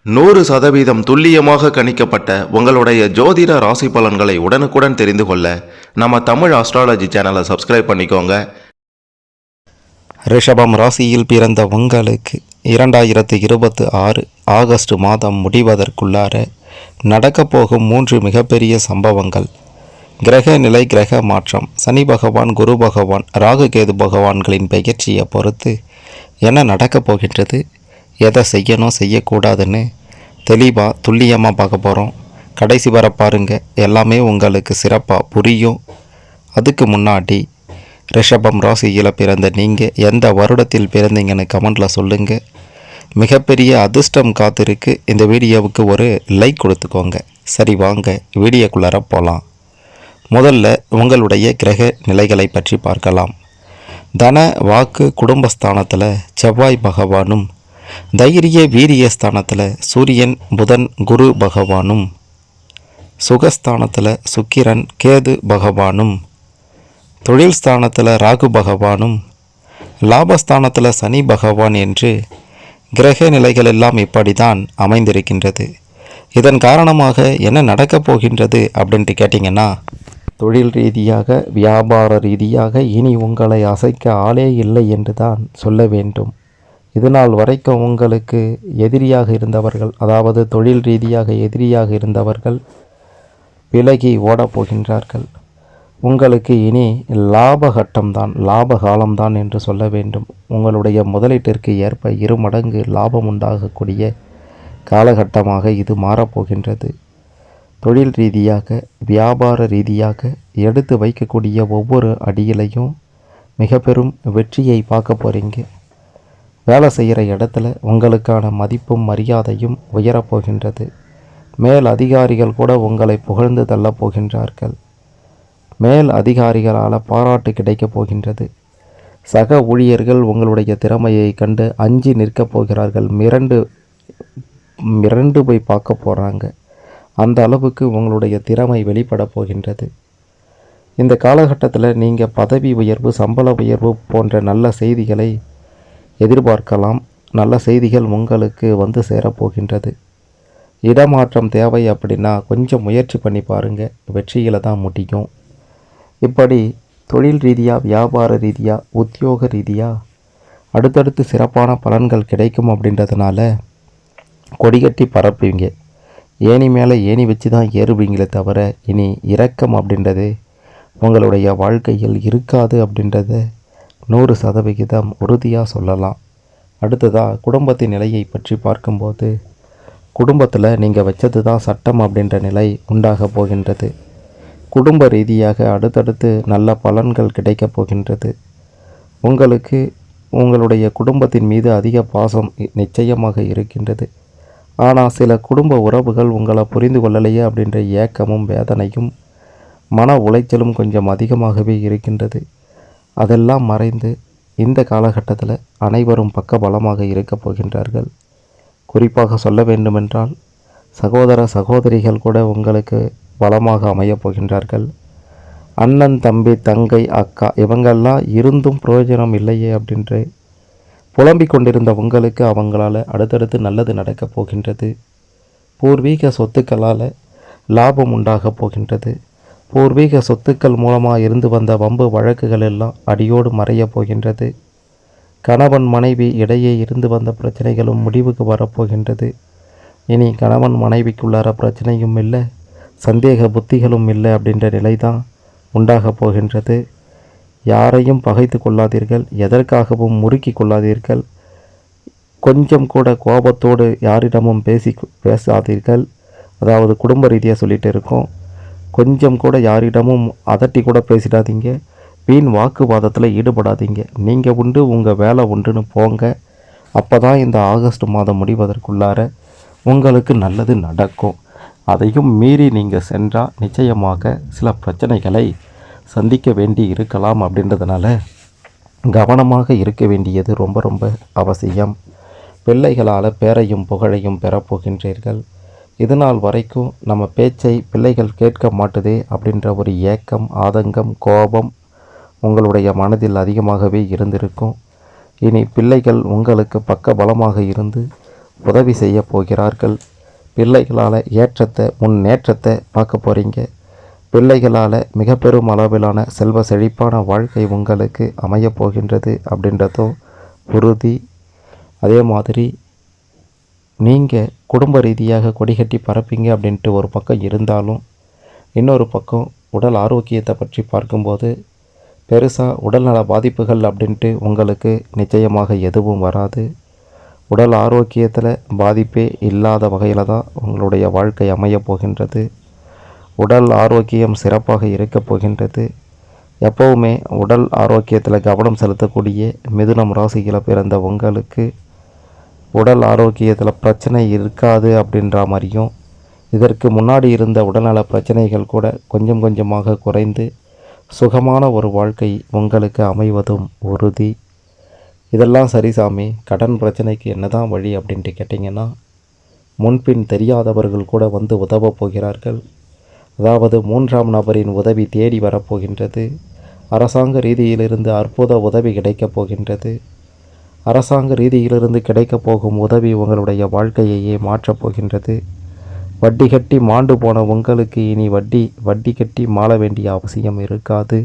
100% துல்லியமாக கணிக்கப்பட்ட உங்களுடைய ஜோதிட ராசி பலன்களை உடனுக்குடன் தெரிந்து கொள்ள நம்ம தமிழ் ஆஸ்ட்ராலஜி சேனலை சப்ஸ்கிரைப் பண்ணிக்கோங்க. ரிஷபம் ராசியில் பிறந்த உங்களுக்கு 2026 ஆகஸ்ட் மாதம் முடிவதற்குள்ளார நடக்கப் போகும் 3 மிகப்பெரிய சம்பவங்கள். கிரக நிலை, கிரக மாற்றம், சனி பகவான், குரு பகவான், ராகு கேது பகவான்களின் பெயர்ச்சியை பொறுத்து என்ன நடக்கப் போகின்றது, எதை செய்யணும் செய்யக்கூடாதுன்னு தெளிவாக துல்லியமாக பார்க்க போகிறோம். கடைசி வர பாருங்க, எல்லாமே உங்களுக்கு சிறப்பாக புரியும். அதுக்கு முன்னாடி ரிஷபம் ராசியில் பிறந்த நீங்கள் எந்த வருடத்தில் பிறந்தீங்கன்னு கமெண்டில் சொல்லுங்கள். மிகப்பெரிய அதிர்ஷ்டம் காத்திருக்கு. இந்த வீடியோவுக்கு ஒரு லைக் கொடுத்துக்கோங்க. சரி, வாங்க வீடியோக்குள்ளார போகலாம். முதல்ல உங்களுடைய கிரக நிலைகளை பற்றி பார்க்கலாம். தன, வாக்கு, குடும்பஸ்தானத்தில் செவ்வாய் பகவானும், தைரிய வீரிய ஸ்தானத்தில் சூரியன், புதன், குரு பகவானும், சுகஸ்தானத்தில் சுக்கிரன், கேது பகவானும், தொழில் ஸ்தானத்தில் ராகு பகவானும், லாபஸ்தானத்தில் சனி பகவான் என்று கிரக நிலைகள் எல்லாம் இப்படி தான் அமைந்திருக்கின்றது. இதன் காரணமாக என்ன நடக்கப் போகின்றது அப்படின்ட்டு கேட்டிங்கன்னா, தொழில் ரீதியாக, வியாபார ரீதியாக இனி உங்களை அசைக்க ஆளே இல்லை என்று தான் சொல்ல வேண்டும். இதுநாள் வரைக்கும் உங்களுக்கு எதிரியாக இருந்தவர்கள், அதாவது தொழில் ரீதியாக எதிரியாக இருந்தவர்கள் விலகி ஓடப்போகின்றார்கள். உங்களுக்கு இனி லாபகட்டம்தான், லாபகாலம்தான் என்று சொல்ல வேண்டும். உங்களுடைய முதலீட்டிற்கு ஏற்ப 2 மடங்கு லாபம் உண்டாகக்கூடிய காலகட்டமாக இது மாறப்போகின்றது. தொழில் ரீதியாக, வியாபார ரீதியாக எடுத்து வைக்கக்கூடிய ஒவ்வொரு அடியிலையும் மிக பெரும் வெற்றியை பார்க்க போகிறீங்க. வேலை செய்கிற இடத்துல உங்களுக்கான மதிப்பும் மரியாதையும் உயரப்போகின்றது. மேல் அதிகாரிகள் கூட உங்களை புகழ்ந்து தள்ளப் போகின்றார்கள். மேல் அதிகாரிகளால் பாராட்டு கிடைக்கப் போகின்றது. சக ஊழியர்கள் உங்களுடைய திறமையை கண்டு அஞ்சி நிற்கப் போகிறார்கள். மிரண்டு போய் பார்க்க போகிறாங்க. அந்த அளவுக்கு உங்களுடைய திறமை வெளிப்பட போகின்றது. இந்த காலகட்டத்தில் நீங்கள் பதவி உயர்வு, சம்பள உயர்வு போன்ற நல்ல செய்திகளை எதிர்பார்க்கலாம். நல்ல செய்திகள் உங்களுக்கு வந்து சேரப்போகின்றது. இடமாற்றம் தேவை அப்படின்னா கொஞ்சம் முயற்சி பண்ணி பாருங்கள், வெற்றியில் தான் முடியும். இப்படி தொழில் ரீதியாக, வியாபார ரீதியாக, உத்தியோக ரீதியாக அடுத்தடுத்து சிறப்பான பலன்கள் கிடைக்கும். அப்படின்றதுனால கொடிகட்டி பரப்புவீங்க. ஏணி மேலே ஏணி வச்சு தான் ஏறுவீங்களே தவிர இனி இரக்கம் அப்படின்றது உங்களுடைய வாழ்க்கையில் இருக்காது அப்படின்றத 100% உறுதியாக சொல்லலாம். அடுத்ததாக குடும்பத்தின் நிலையை பற்றி பார்க்கும்போது, குடும்பத்தில் நீங்கள் வச்சது தான் சட்டம் அப்படின்ற நிலை உண்டாக போகின்றது. குடும்ப ரீதியாக அடுத்தடுத்து நல்ல பலன்கள் கிடைக்கப் போகின்றது. உங்களுக்கு உங்களுடைய குடும்பத்தின் மீது அதிக பாசம் நிச்சயமாக இருக்கின்றது. ஆனால் சில குடும்ப உறவுகள் உங்களை புரிந்து கொள்ளலையே அப்படின்ற ஏக்கமும் வேதனையும் மன உளைச்சலும் கொஞ்சம் அதிகமாகவே இருக்கின்றது. அதெல்லாம் மறைந்து இந்த காலகட்டத்தில் அனைவரும் பக்க பலமாக இருக்கப் போகின்றார்கள். குறிப்பாக சொல்ல வேண்டுமென்றால் சகோதர சகோதரிகள் கூட உங்களுக்கு பலமாக அமையப் போகின்றார்கள். அண்ணன், தம்பி, தங்கை, அக்கா இவங்கெல்லாம் இருந்தும் பிரயோஜனம் இல்லையே அப்படின்று புலம்பிக் கொண்டிருந்த உங்களுக்கு அவங்களால் அடுத்தடுத்து நல்லது நடக்கப் போகின்றது. பூர்வீக சொத்துக்களால் லாபம் உண்டாகப் போகின்றது. பூர்வீக சொத்துக்கள் மூலமாக இருந்து வந்த வம்பு வழக்குகள் எல்லாம் அடியோடு மறையப் போகின்றது. கணவன் மனைவி இடையே இருந்து வந்த பிரச்சனைகளும் முடிவுக்கு வரப்போகின்றது. இனி கணவன் மனைவிக்குள்ளார பிரச்சனையும் இல்லை, சந்தேக புத்திகளும் இல்லை அப்படின்ற நிலை தான் உண்டாகப் போகின்றது. யாரையும் பகைத்து கொள்ளாதீர்கள், எதற்காகவும் முறுக்கி கொள்ளாதீர்கள். கொஞ்சம் கூட கோபத்தோடு யாரிடமும் பேசாதீர்கள். அதாவது குடும்ப ரீதியாக சொல்லிகிட்டு இருக்கோம். கொஞ்சம் கூட யாரிடமும் அதட்டி கூட பேசிடாதீங்க. வீண் வாக்குவாதத்தில் ஈடுபடாதீங்க. நீங்கள் உண்டு, உங்கள் வேலை உண்டுன்னு போங்க. அப்போ தான் இந்த ஆகஸ்ட் மாதம் முடிவதற்குள்ளார உங்களுக்கு நல்லது நடக்கும். அதையும் மீறி நீங்கள் சென்றால் நிச்சயமாக சில பிரச்சனைகளை சந்திக்க வேண்டி இருக்கலாம். அப்படின்றதுனால கவனமாக இருக்க வேண்டியது ரொம்ப ரொம்ப அவசியம். பிள்ளைகளால் பேரையும் புகழையும் பெறப்போகின்றீர்கள். இதுநாள் வரைக்கும் நம்ம பேச்சை பிள்ளைகள் கேட்க மாட்டுதே அப்படின்ற ஒரு ஏக்கம், ஆதங்கம், கோபம் உங்களுடைய மனதில் அதிகமாகவே இருந்திருக்கும். இனி பிள்ளைகள் உங்களுக்கு பக்க பலமாக இருந்து உதவி செய்ய போகிறார்கள். பிள்ளைகளால் முன்னேற்றத்தை பார்க்க போகிறீங்க. பிள்ளைகளால் மிக பெரும் அளவிலான செல்வ செழிப்பான வாழ்க்கை உங்களுக்கு அமையப் போகின்றது அப்படின்றதும் உறுதி. அதே மாதிரி நீங்கள் குடும்ப ரீதியாக கொடிகட்டி பறப்பீங்க அப்படின்ட்டு ஒரு பக்கம் இருந்தாலும், இன்னொரு பக்கம் உடல் ஆரோக்கியத்தை பற்றி பார்க்கும்போது பெருசாக உடல்நல பாதிப்புகள் அப்படின்ட்டு உங்களுக்கு நிச்சயமாக எதுவும் வராது. உடல் ஆரோக்கியத்தில் பாதிப்பே இல்லாத வகையில் தான் உங்களுடைய வாழ்க்கை அமையப் போகின்றது. உடல் ஆரோக்கியம் சிறப்பாக இருக்கப் போகின்றது. எப்போவுமே உடல் ஆரோக்கியத்தில் கவனம் செலுத்தக்கூடிய மிதுனம் ராசியில் பிறந்த உங்களுக்கு உடல் ஆரோக்கியத்தில் பிரச்சனை இருக்காது அப்படின்ற மாதிரியும், இதற்கு முன்னாடி இருந்த உடல்நல பிரச்சனைகள் கூட கொஞ்சம் கொஞ்சமாக குறைந்து சுகமான ஒரு வாழ்க்கை உங்களுக்கு அமைவதும் உறுதி. இதெல்லாம் சரி சாமி, கடன் பிரச்சனைக்கு என்னதான் வழி அப்படின்ட்டு கேட்டிங்கன்னா, முன்பின் தெரியாதவர்கள் கூட வந்து உதவப் போகிறார்கள். அதாவது 3ஆம் நபரின் உதவி தேடி வரப்போகின்றது. அரசாங்க ரீதியிலிருந்து அற்புத உதவி கிடைக்கப் போகின்றது. அரசாங்க ரீதியிலிருந்து கிடைக்கப் போகும் உதவி உங்களுடைய வாழ்க்கையையே மாற்றப் போகின்றது. வட்டி கட்டி மாண்டு போன உங்களுக்கு இனி வட்டி கட்டி மாள வேண்டிய அவசியம் இருக்காது.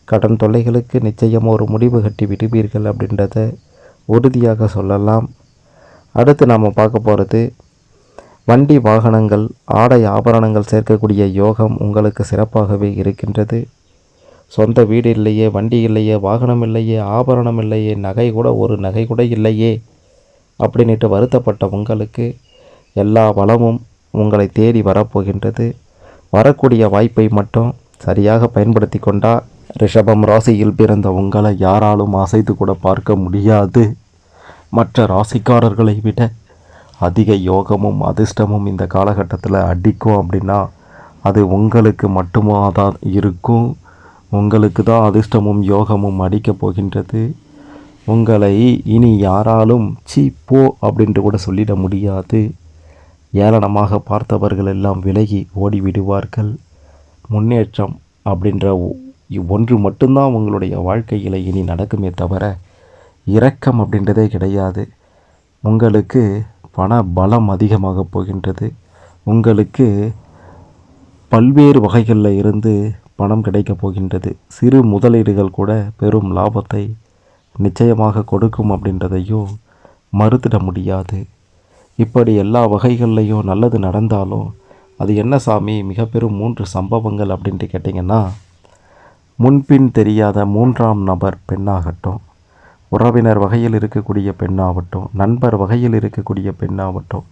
கடன் தொல்லைகளுக்கு நிச்சயம் ஒரு முடிவு கட்டி விடுவீர்கள் அப்படின்றத உறுதியாக சொல்லலாம். அடுத்து நாம் பார்க்க போகிறது, வண்டி வாகனங்கள் ஆடை ஆபரணங்கள் சேர்க்கக்கூடிய யோகம் உங்களுக்கு சிறப்பாகவே இருக்கின்றது. சொந்த வீடு இல்லையே, வண்டி இல்லையே, வாகனம் இல்லையே, ஆபரணம் இல்லையே, ஒரு நகை கூட இல்லையே அப்படின்ட்டு வருத்தப்பட்ட உங்களுக்கு எல்லா வளமும் உங்களை தேடி வரப்போகின்றது. வரக்கூடிய வாய்ப்பை மட்டும் சரியாக பயன்படுத்தி கொண்டால் ரிஷபம் ராசியில் பிறந்த உங்களை யாராலும் அசைத்து கூட பார்க்க முடியாது. மற்ற ராசிக்காரர்களை விட அதிக யோகமும் அதிர்ஷ்டமும் இந்த காலகட்டத்தில் அடிக்கும் அப்படின்னா அது உங்களுக்கு மட்டுமா தான் இருக்கும். உங்களுக்கு தான் அதிர்ஷ்டமும் யோகமும் அடிக்கப் போகின்றது. உங்களை இனி யாராலும் போ அப்படின்ட்டு கூட சொல்லிட முடியாது. ஏளனமாக பார்த்தவர்கள் எல்லாம் விலகி ஓடிவிடுவார்கள். முன்னேற்றம் அப்படின்ற ஒன்று மட்டும்தான் உங்களுடைய வாழ்க்கையில் இனி நடக்குமே தவிர இரக்கம் அப்படின்றதே கிடையாது. உங்களுக்கு பண பலம் அதிகமாக போகின்றது. உங்களுக்கு பல்வேறு வகைகளில் இருந்து பணம் கிடைக்கப் போகின்றது. சிறு முதலீடுகள் கூட பெரும் லாபத்தை நிச்சயமாக கொடுக்கும் அப்படின்றதையும் மறுத்திட முடியாது. இப்படி எல்லா வகைகள்லையும் நல்லது நடந்தாலும் அது என்ன சாமி மிக பெரும் 3 சம்பவங்கள் அப்படின்ட்டு கேட்டிங்கன்னா, முன்பின் தெரியாத 3ஆம் நபர் பெண்ணாகட்டும், உறவினர் வகையில் இருக்கக்கூடிய பெண்ணாகட்டும், நண்பர் வகையில் இருக்கக்கூடிய பெண்ணாகட்டும்,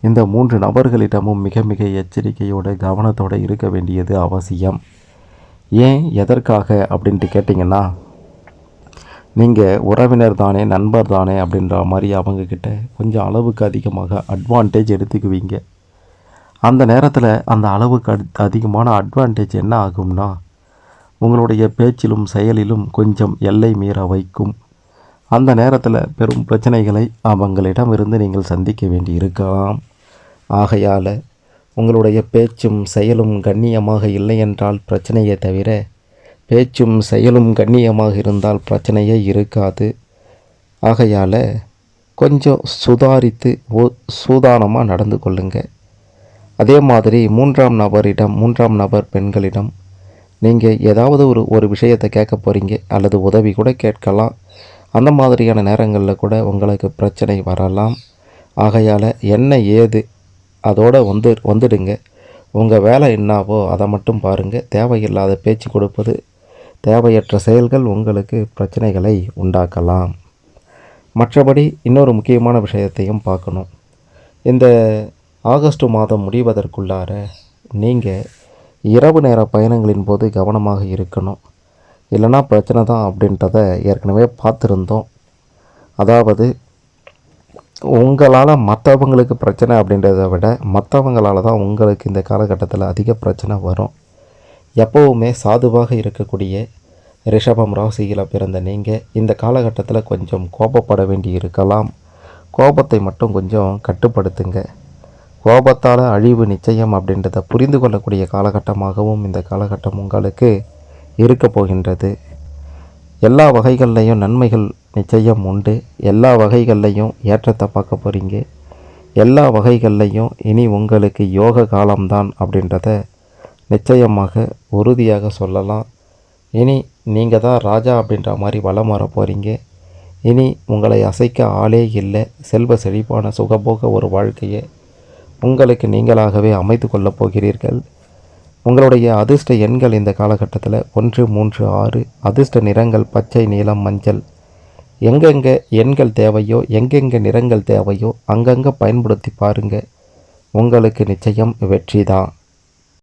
இந்த 3 நபர்களிடமும் மிக மிக எச்சரிக்கையோடு கவனத்தோடு இருக்க வேண்டியது அவசியம். ஏன் எதற்காக அப்படின்ட்டு கேட்டிங்கன்னா, நீங்கள் உறவினர் தானே, நண்பர் தானே அப்படின்ற மாதிரி அவங்கக்கிட்ட கொஞ்சம் அளவுக்கு அதிகமாக அட்வான்டேஜ் எடுத்துக்குவீங்க. அந்த நேரத்தில் அந்த அளவுக்கு அதிகமான அட்வான்டேஜ் என்ன ஆகும்னா, உங்களுடைய பேச்சிலும் செயலிலும் கொஞ்சம் எல்லை மீற வைக்கும். அந்த நேரத்தில் பெரும் பிரச்சனைகளை அவங்களிடமிருந்து நீங்கள் சந்திக்க வேண்டி இருக்கலாம். ஆகையால் உங்களுடைய பேச்சும் செயலும் கண்ணியமாக இல்லை என்றால் பிரச்சனையே தவிர, பேச்சும் செயலும் கண்ணியமாக இருந்தால் பிரச்சனையே இருக்காது. ஆகையால் கொஞ்சம் சுதாரித்து சூதானமாக நடந்து கொள்ளுங்க. அதே மாதிரி 3ஆம் நபர் பெண்களிடம் நீங்கள் ஏதாவது ஒரு விஷயத்தை கேட்க போகிறீங்க அல்லது உதவி கூட கேட்கலாம். அந்த மாதிரியான நேரங்களில் கூட உங்களுக்கு பிரச்சனை வரலாம். ஆகையால் என்ன ஏது அதோடு வந்துடுங்க. உங்கள் வேலை என்னாவோ அதை மட்டும் பாருங்கள். தேவையில்லாத பேச்சு கொடுப்பது, தேவையற்ற செயல்கள் உங்களுக்கு பிரச்சனைகளை உண்டாக்கலாம். மற்றபடி இன்னொரு முக்கியமான விஷயத்தையும் பார்க்கணும். இந்த ஆகஸ்ட் மாதம் முடிவதற்குள்ளார நீங்கள் இரவு நேர பயணங்களின் போது கவனமாக இருக்கணும். இல்லைனா பிரச்சனை தான் அப்படின்றத ஏற்கனவே பார்த்துருந்தோம். அதாவது உங்களால் மற்றவங்களுக்கு பிரச்சனை அப்படின்றத விட மற்றவங்களால் தான் உங்களுக்கு இந்த காலகட்டத்தில் அதிக பிரச்சனை வரும். எப்போவுமே சாதுவாக இருக்கக்கூடிய ரிஷபம் ராசியில் பிறந்த நீங்கள் இந்த காலகட்டத்தில் கொஞ்சம் கோபப்பட வேண்டி இருக்கலாம். கோபத்தை மட்டும் கொஞ்சம் கட்டுப்படுத்துங்க. கோபத்தால் அழிவு நிச்சயம் அப்படின்றத புரிந்து கொள்ளக்கூடிய காலகட்டமாகவும் இந்த காலகட்டம் உங்களுக்கு இருக்க போகின்றது. எல்லா வகைகள்லையும் நன்மைகள் நிச்சயம் உண்டு. எல்லா வகைகள்லையும் ஏற்றத்தை பார்க்க போகிறீங்க. எல்லா வகைகள்லையும் இனி உங்களுக்கு யோக காலம்தான் அப்படின்றத நிச்சயமாக உறுதியாக சொல்லலாம். இனி நீங்கள் தான் ராஜா அப்படின்ற மாதிரி வலம் வர போகிறீங்க. இனி உங்களை அசைக்க ஆளே இல்லை. செல்வ செழிப்பான சுகபோக ஒரு வாழ்க்கையை உங்களுக்கு நீங்களாகவே அமைத்து கொள்ளப் போகிறீர்கள். உங்களுடைய அதிர்ஷ்ட எண்கள் இந்த காலகட்டத்தில் 1, 3, 6. அதிர்ஷ்ட நிறங்கள் பச்சை, நீலம், மஞ்சள். எங்கெங்கே எண்கள் தேவையோ, எங்கெங்கே நிறங்கள் தேவையோ அங்கங்கே பயன்படுத்தி பாருங்கள். உங்களுக்கு நிச்சயம் வெற்றி தான்.